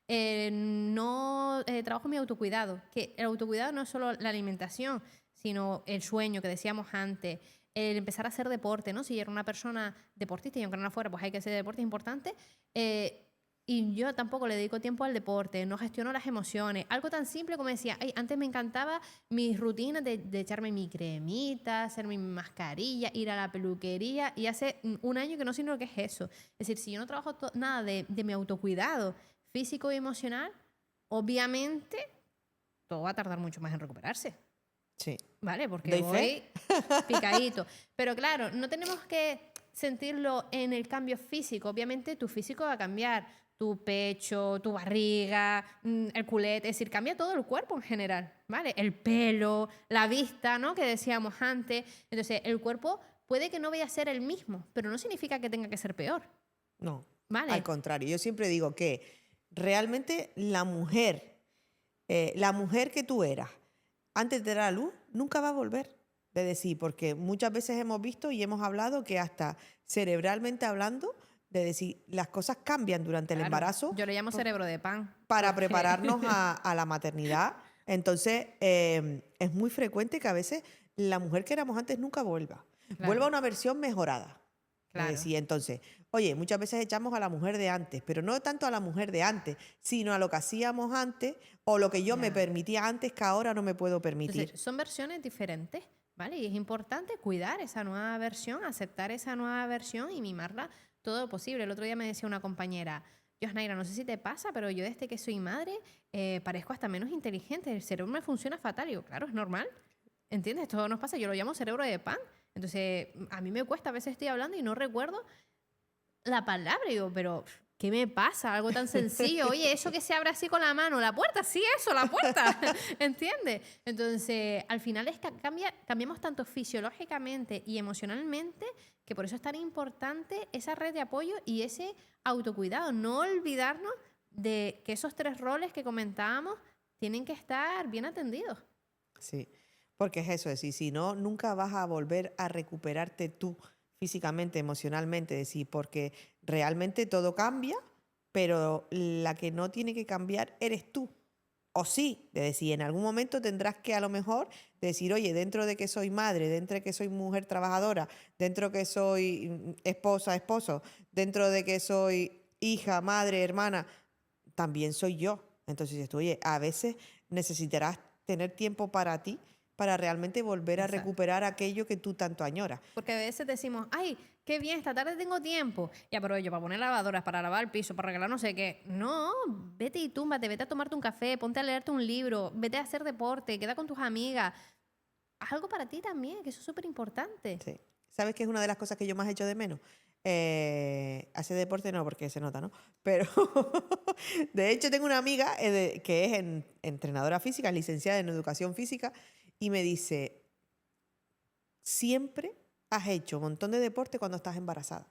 No trabajo mi autocuidado, que el autocuidado no es solo la alimentación, sino el sueño que decíamos antes, el empezar a hacer deporte, ¿no? Si yo era una persona deportista y aunque no fuera, pues hay que hacer deporte, es importante. Y yo tampoco le dedico tiempo al deporte, no gestiono las emociones. Algo tan simple como decía, ay, antes me encantaba mis rutinas de echarme mi cremita, hacerme mi mascarilla, ir a la peluquería. Y hace un año que no sé ni lo que es eso. Es decir, si yo no trabajo nada de mi autocuidado físico y emocional, obviamente todo va a tardar mucho más en recuperarse. Sí. ¿Vale? Porque ¿Doy voy fe? picadito. Pero claro, no tenemos que sentirlo en el cambio físico. Obviamente tu físico va a cambiar. Tu pecho, tu barriga, el culete, es decir, cambia todo el cuerpo en general, ¿vale? El pelo, la vista, ¿no? Que decíamos antes. Entonces, el cuerpo puede que no vaya a ser el mismo, pero no significa que tenga que ser peor, No, ¿vale? al contrario. Yo siempre digo que realmente la mujer que tú eras antes de dar a luz nunca va a volver. De decir, porque muchas veces hemos visto y hemos hablado que hasta cerebralmente hablando, de decir, las cosas cambian durante el Claro. embarazo Yo le llamo cerebro de pan. para porque- prepararnos a la maternidad. Entonces, es muy frecuente que a veces la mujer que éramos antes nunca vuelva. Claro. Vuelva a una versión mejorada. Claro. Es decir, entonces, oye, muchas veces echamos a la mujer de antes, pero no tanto a la mujer de antes, sino a lo que hacíamos antes o lo que yo me Ya. permitía antes que ahora no me puedo permitir. Entonces, son versiones diferentes, ¿vale? Y es importante cuidar esa nueva versión, aceptar esa nueva versión y mimarla todo lo posible. El otro día me decía una compañera, Josnaira, no sé si te pasa, pero yo desde que soy madre parezco hasta menos inteligente. El cerebro me funciona fatal. Y yo, claro, es normal. ¿Entiendes? Todo nos pasa. Yo lo llamo cerebro de pan. Entonces, a mí me cuesta, a veces estoy hablando y no recuerdo la palabra. Y digo, pero ¿qué me pasa? Algo tan sencillo. Oye, eso que se abre así con la mano, la puerta, sí, eso, la puerta. ¿Entiendes? Entonces, al final es que cambiamos tanto fisiológicamente y emocionalmente que por eso es tan importante esa red de apoyo y ese autocuidado. No olvidarnos de que esos 3 roles que comentábamos tienen que estar bien atendidos. Sí, porque es eso, es decir, si no, nunca vas a volver a recuperarte tú físicamente, emocionalmente, es decir, porque realmente todo cambia, pero la que no tiene que cambiar eres tú. O sí, de decir, en algún momento tendrás que a lo mejor decir, oye, dentro de que soy madre, dentro de que soy mujer trabajadora, dentro de que soy esposa, esposo, dentro de que soy hija, madre, hermana, también soy yo. Entonces dices tú, oye, a veces necesitarás tener tiempo para ti para realmente volver a Exacto. recuperar aquello que tú tanto añoras. Porque a veces decimos, ay, qué bien, esta tarde tengo tiempo. Y aprovecho para poner lavadoras, para lavar el piso, para regalar no sé qué. No, vete y túmbate, vete a tomarte un café, ponte a leerte un libro, vete a hacer deporte, queda con tus amigas. Haz algo para ti también, que eso es súper importante. Sí. ¿Sabes qué es una de las cosas que yo más echo de menos? Hacer deporte no, porque se nota, ¿no? Pero de hecho tengo una amiga que es entrenadora física, licenciada en educación física, y me dice, siempre has hecho un montón de deporte cuando estás embarazada.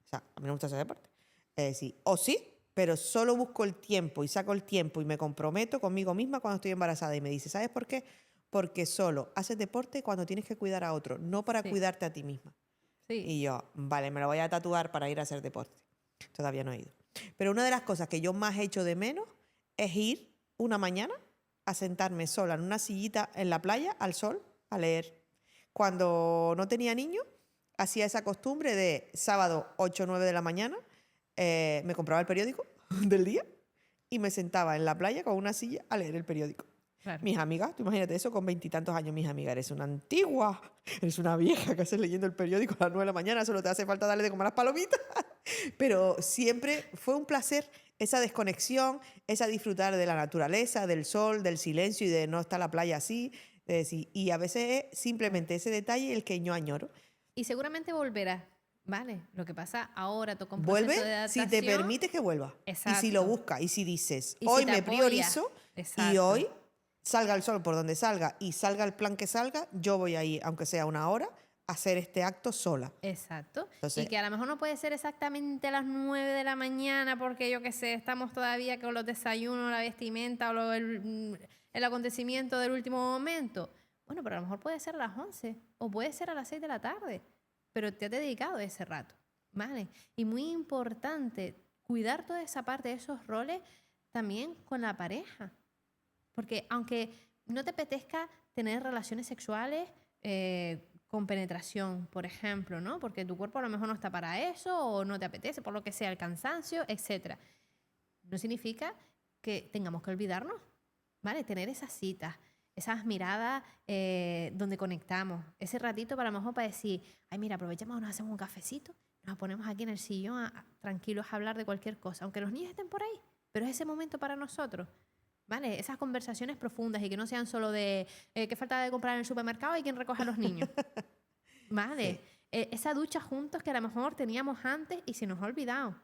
O sea, a mí no me gusta hacer deporte. Es decir, o sí, pero solo busco el tiempo y saco el tiempo y me comprometo conmigo misma cuando estoy embarazada. Y me dice, ¿sabes por qué? Porque solo haces deporte cuando tienes que cuidar a otro, no para Sí. cuidarte a ti misma. Sí. Y yo, vale, me lo voy a tatuar para ir a hacer deporte. Todavía no he ido. Pero una de las cosas que yo más echo de menos es ir una mañana a sentarme sola en una sillita en la playa, al sol, a leer. Cuando no tenía niño, hacía esa costumbre de sábado 8 o 9 de la mañana, me compraba el periódico del día y me sentaba en la playa con una silla a leer el periódico. Claro. Mis amigas, tú imagínate eso con 20 y tantos años, mis amigas, eres una antigua, eres una vieja que haces leyendo el periódico a las 9 de la mañana, solo te hace falta darle de comer las palomitas. Pero siempre fue un placer esa desconexión, esa disfrutar de la naturaleza, del sol, del silencio y de no estar la playa así. De decir, y a veces es simplemente ese detalle el que yo añoro. Y seguramente volverá, ¿vale? Lo que pasa ahora, toca un proceso de Vuelve si adaptación. te permites que vuelva. Y si lo Exacto. buscas, y si dices, Y si hoy te me apoya. priorizo y Exacto. hoy salga el sol por donde salga y salga el plan que salga, yo voy a ir, aunque sea una hora, a hacer este acto sola. Exacto. Entonces- Y que a lo mejor no puede ser exactamente a las 9 de la mañana porque yo qué sé, estamos todavía con los desayunos, la vestimenta o el acontecimiento del último momento. Bueno, pero a lo mejor puede ser a las 11 o puede ser a las 6 de la tarde, pero te has dedicado ese rato, ¿vale? Y muy importante, cuidar toda esa parte de esos roles también con la pareja. Porque aunque no te apetezca tener relaciones sexuales con penetración, por ejemplo, ¿no? Porque tu cuerpo a lo mejor no está para eso o no te apetece, por lo que sea, el cansancio, etcétera. No significa que tengamos que olvidarnos, ¿vale? Tener esas citas, esas miradas donde conectamos, ese ratito para lo mejor para decir, ay, mira, aprovechamos, nos hacemos un cafecito, nos ponemos aquí en el sillón tranquilos a hablar de cualquier cosa, aunque los niños estén por ahí, pero es ese momento para nosotros. ¿Vale? Esas conversaciones profundas y que no sean solo de qué falta de comprar en el supermercado y quién recoge a los niños. ¿Vale? Sí. Esa ducha juntos que a lo mejor teníamos antes y se nos ha olvidado.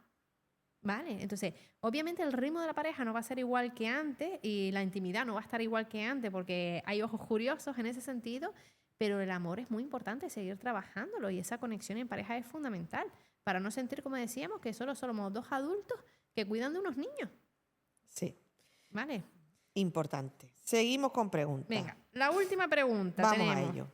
¿Vale? Entonces, obviamente el ritmo de la pareja no va a ser igual que antes y la intimidad no va a estar igual que antes porque hay ojos curiosos en ese sentido, pero el amor es muy importante seguir trabajándolo y esa conexión en pareja es fundamental para no sentir, como decíamos, que solo somos dos adultos que cuidan de unos niños. Sí. ¿Vale? Importante. Seguimos con preguntas. Venga, la última pregunta Vamos tenemos. a ello.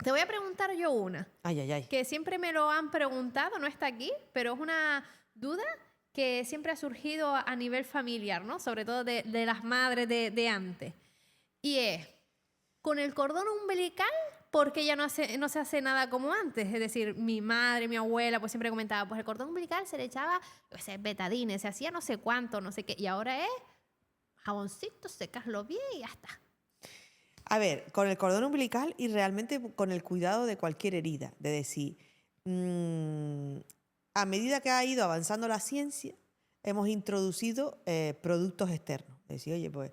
Te voy a preguntar yo una, Ay, ay, ay. que siempre me lo han preguntado, no está aquí, pero es una duda que siempre ha surgido a nivel familiar, ¿no? Sobre todo de las madres de antes. Y es, con el cordón umbilical, ¿por qué ya no se hace nada como antes? Es decir, mi madre, mi abuela, pues siempre comentaba, pues el cordón umbilical se le echaba, yo qué sé, betadine, se hacía no sé cuánto, no sé qué, y ahora es jaboncito, secaslo bien y ya está. A ver, con el cordón umbilical y realmente con el cuidado de cualquier herida. De decir, a medida que ha ido avanzando la ciencia, hemos introducido productos externos. Es decir, oye, pues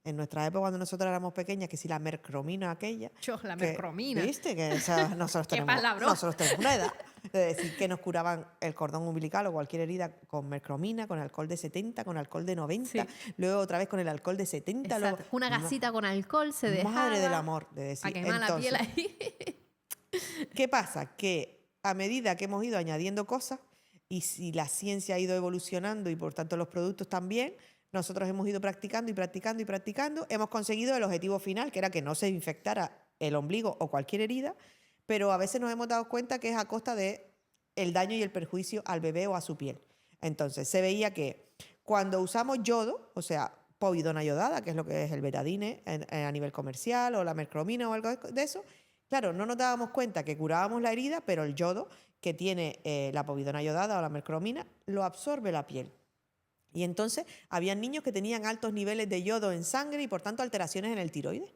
en nuestra época cuando nosotros éramos pequeñas, que si la mercromina aquella... La que, mercromina. ¿Viste? Que nosotros Qué tenemos palabrón. una edad. De decir que nos curaban el cordón umbilical o cualquier herida con mercromina, con alcohol de 70, con alcohol de 90, Sí. luego otra vez con el alcohol de 70. Exacto. Luego, Una gasita con alcohol se dejaba. madre del amor, de decir. A quemar la piel ahí. ¿Qué pasa? Que a medida que hemos ido añadiendo cosas y si la ciencia ha ido evolucionando y por tanto los productos también, nosotros hemos ido practicando y practicando y practicando, hemos conseguido el objetivo final, que era que no se infectara el ombligo o cualquier herida, pero a veces nos hemos dado cuenta que es a costa de el daño y el perjuicio al bebé o a su piel. Entonces, se veía que cuando usamos yodo, o sea, povidona yodada, que es lo que es el betadine a nivel comercial, o la mercromina o algo de eso, claro, no nos dábamos cuenta que curábamos la herida, pero el yodo que tiene la povidona yodada o la mercromina lo absorbe la piel. Y entonces había niños que tenían altos niveles de yodo en sangre y por tanto alteraciones en el tiroides,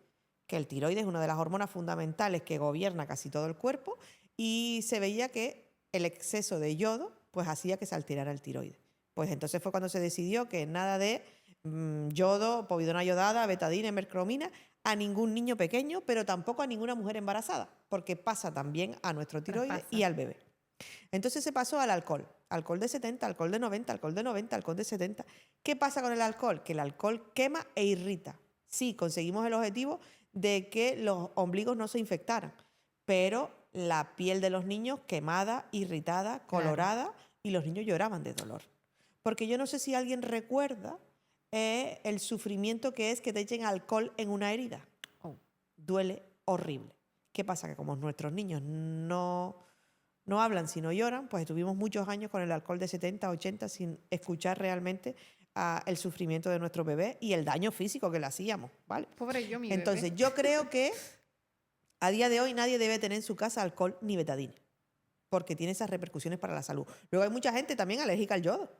que el tiroides es una de las hormonas fundamentales que gobierna casi todo el cuerpo, y se veía que el exceso de yodo pues hacía que se alterara el tiroides. Pues entonces fue cuando se decidió que nada de yodo, povidona yodada, betadine, mercromina a ningún niño pequeño, pero tampoco a ninguna mujer embarazada, porque pasa también a nuestro tiroides y al bebé. Entonces se pasó al alcohol de 70, alcohol de 90, alcohol de 90, alcohol de 70. ¿Qué pasa con el alcohol? Que el alcohol quema e irrita. Sí, conseguimos el objetivo de que los ombligos no se infectaran, pero la piel de los niños quemada, irritada, colorada, claro, y los niños lloraban de dolor. Porque yo no sé si alguien recuerda el sufrimiento que es que te echen alcohol en una herida. Duele horrible. ¿Qué pasa? Que como nuestros niños no hablan sino lloran, pues estuvimos muchos años con el alcohol de 70, 80 sin escuchar realmente el sufrimiento de nuestro bebé y el daño físico que le hacíamos, ¿vale? Pobre yo, mi Entonces, bebé. yo creo que a día de hoy nadie debe tener en su casa alcohol ni betadine, porque tiene esas repercusiones para la salud. Luego hay mucha gente también alérgica al yodo,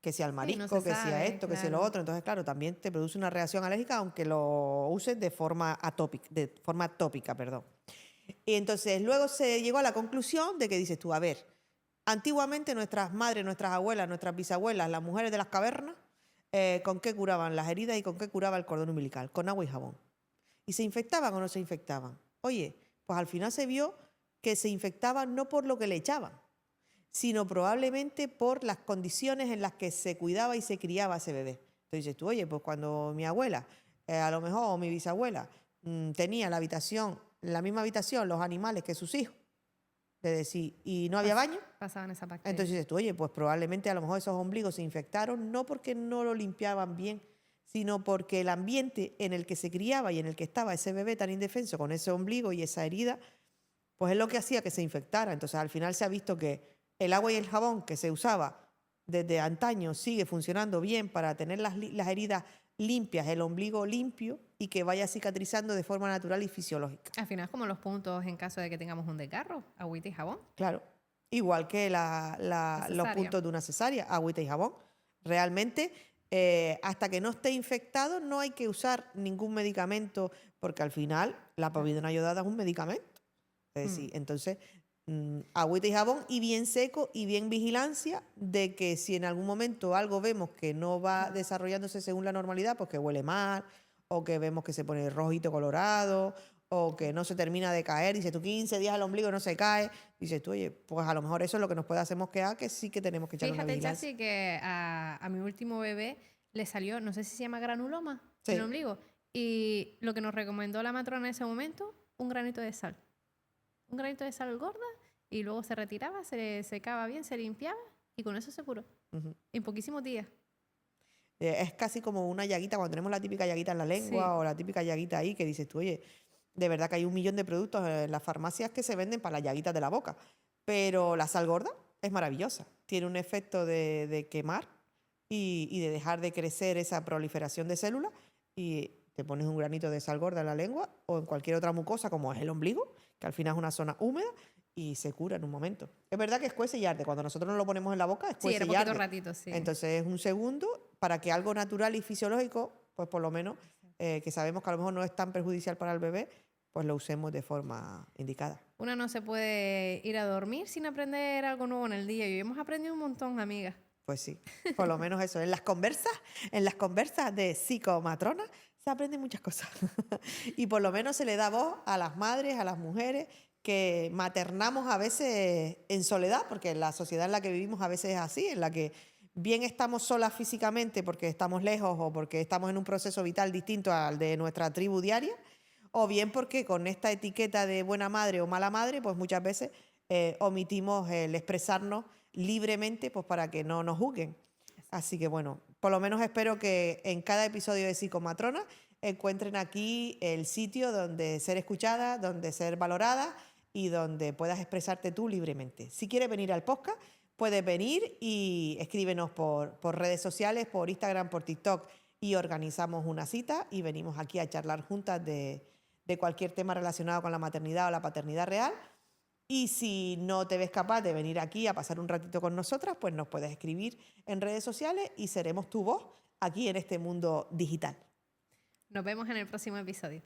que sea al marisco, no que sabe, sea esto, que sea lo otro. Entonces, claro, también te produce una reacción alérgica aunque lo uses de forma tópica, perdón. Y entonces luego se llegó a la conclusión de que dices tú, a ver, antiguamente nuestras madres, nuestras abuelas, nuestras bisabuelas, las mujeres de las cavernas, ¿con qué curaban las heridas y con qué curaba el cordón umbilical? Con agua y jabón. ¿Y se infectaban o no se infectaban? Oye, pues al final se vio que se infectaban no por lo que le echaban, sino probablemente por las condiciones en las que se cuidaba y se criaba ese bebé. Entonces dices tú, oye, pues cuando mi abuela, a lo mejor, o mi bisabuela, tenía la misma habitación, los animales que sus hijos, de decir, y no había baño, pasaban esa bacteria. Entonces dices tú, oye, pues probablemente a lo mejor esos ombligos se infectaron no porque no lo limpiaban bien, sino porque el ambiente en el que se criaba y en el que estaba ese bebé tan indefenso con ese ombligo y esa herida, pues es lo que hacía que se infectara. Entonces al final se ha visto que el agua y el jabón que se usaba desde antaño sigue funcionando bien para tener las heridas limpias, el ombligo limpio y que vaya cicatrizando de forma natural y fisiológica. Al final, como los puntos en caso de que tengamos un desgarro, agüita y jabón. Claro, igual que los puntos de una cesárea, agüita y jabón. Realmente, hasta que no esté infectado, no hay que usar ningún medicamento, porque al final la povidona iodada es un medicamento. Es decir, entonces, agüita y jabón y bien seco y bien vigilancia de que si en algún momento algo vemos que no va desarrollándose según la normalidad, pues que huele mal, o que vemos que se pone rojito colorado, o que no se termina de caer, dices tú 15 días al ombligo no se cae, dices tú, oye, pues a lo mejor eso es lo que nos puede hacer mosquear, que sí que tenemos que echar una Fíjate, vigilancia. Chasi, que a mi último bebé le salió, no sé si se llama granuloma en el Sí. ombligo. Y lo que nos recomendó la matrona en ese momento, un granito de sal. Un granito de sal gorda y luego se retiraba, se secaba bien, se limpiaba y con eso se curó. Ujú. En poquísimos días. Es casi como una llaguita, cuando tenemos la típica llaguita en la lengua Sí. o la típica llaguita ahí, que dices tú, oye, de verdad que hay 1 millón de productos en las farmacias que se venden para las llaguitas de la boca, pero la sal gorda es maravillosa, tiene un efecto de quemar y de dejar de crecer esa proliferación de células y te pones un granito de sal gorda en la lengua o en cualquier otra mucosa como es el ombligo, que al final es una zona húmeda y se cura en un momento. Es verdad que escuece y arde, cuando nosotros nos lo ponemos en la boca Sí, escuece era y poquito arde. ratito, sí. Entonces es un segundo para que algo natural y fisiológico, pues por lo menos que sabemos que a lo mejor no es tan perjudicial para el bebé, pues lo usemos de forma indicada. Una no se puede ir a dormir sin aprender algo nuevo en el día. Y hemos aprendido un montón, amigas. Pues sí, por lo menos eso. En las conversas de psicomatrona se aprenden muchas cosas. Y por lo menos se le da voz a las madres, a las mujeres que maternamos a veces en soledad, porque la sociedad en la que vivimos a veces es así, en la que bien estamos solas físicamente porque estamos lejos o porque estamos en un proceso vital distinto al de nuestra tribu diaria, o bien porque con esta etiqueta de buena madre o mala madre, pues muchas veces omitimos el expresarnos libremente pues para que no nos juzguen. Así que bueno, por lo menos espero que en cada episodio de Psicomatrona encuentren aquí el sitio donde ser escuchada, donde ser valorada y donde puedas expresarte tú libremente. Si quieres venir al podcast, puedes venir y escríbenos por redes sociales, por Instagram, por TikTok y organizamos una cita y venimos aquí a charlar juntas de cualquier tema relacionado con la maternidad o la paternidad real. Y si no te ves capaz de venir aquí a pasar un ratito con nosotras, pues nos puedes escribir en redes sociales y seremos tu voz aquí en este mundo digital. Nos vemos en el próximo episodio.